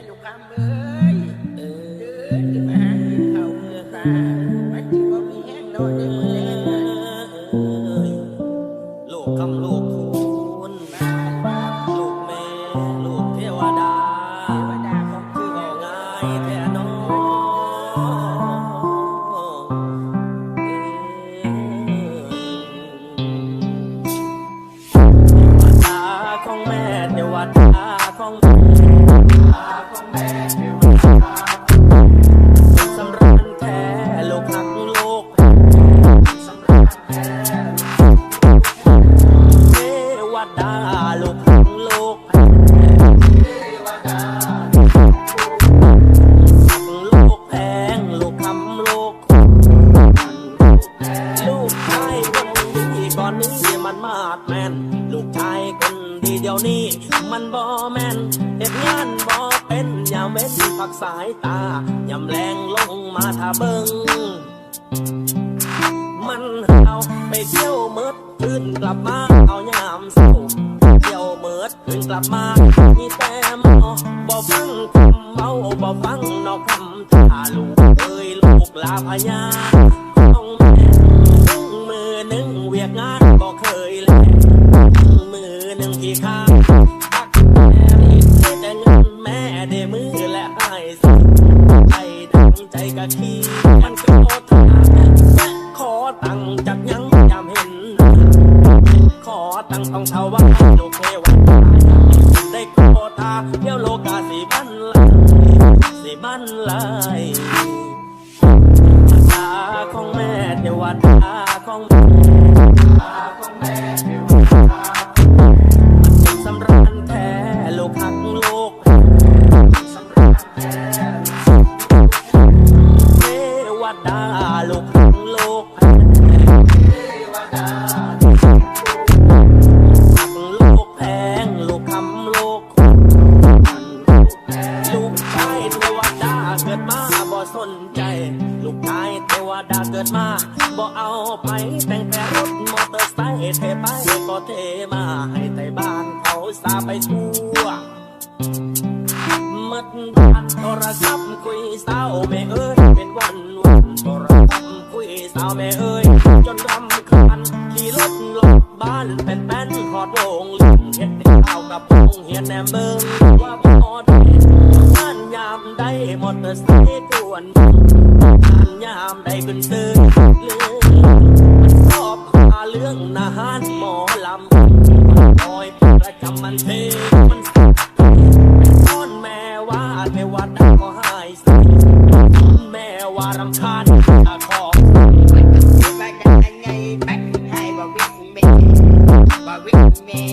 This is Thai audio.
ลูกคำเอ้ยเดินขึ้นมาหากินข้าวเกลือตามันจีบ่มีแห้งนอนในมือแรงลูกคำลูกคุณลูกแม่ลูกเทวดาของคือเอาง่ายแท้น้องตาของแม่เทวดาของแม่สำราญแท้ลูกหักลูกเทวดาลูกหักลูกลูกแพงลูกคำลูกลูกชายคนดีก่อนนี้มันมาดแมนลูกชายคนดีเดี๋ยวนี้มันบ่แมนเฮ็ดงานบ่เป็นยามเว้นพักสายตายามแรงลงมาท่าเบิ่งมันเอาไปเที่ยวเมิดคืนกลับมาเอายามเศร้าเที่ยวเมิดคืนกลับมามีแต่หมอบ่ฟังคำเมาบ่ฟังนอกคำท่าลูกเอ้ยลูกลาพญาของแม่มือหนึ่งเวียกงานบ่เคยแลมือหนึ่งที่ข้างพักแม่รีดแต่เงินแม่ได้มือและให้สิใจดังใจกะขี้มันก็ทาขอตังจากยังยามเห็นขอตังของชาวบ้านลูกเทวดาได้ขอตาเดี๋ยวโลกาสิบันลายตาของแม่เทวดาของแม่สำราญแท้ลูกหักลูกเทวดาลูกหักลูกหักลูกแพงลูกคำลูกลูกชายเทวดาเกิดมาบ่สนใจลูกชายเทวดาเกิดมาบ่เอาไปแต่งแต่รถมอเตอร์ไซค์เทไปก็เทมาให้แต่บ้านเขาสาไปทั่วมัดบ้านโทรศัพท์คุยสาวแม่เอ้ยเป็นวันโทรศัพท์คุยสาวแม่เอ้ยจนรำคาญขี่รถลงบ้านเป็นแป้นขอดวงเล่นเฮ็ดให้เอากับวงเฮียนแนมเบิ้งว่าบ่ได้งานยามได้มอเตอร์ไซค์กวนงานยามได้ขึ้นตึกเรื่องมันชอบหาเรื่องนาหารหมอลำคอยประจำมันเทมันต้นแม่ว่าเทวดาก็หายสิแม่ว่ารำคาญขอว่าจะยังไงแบกให้บ่วิกแม่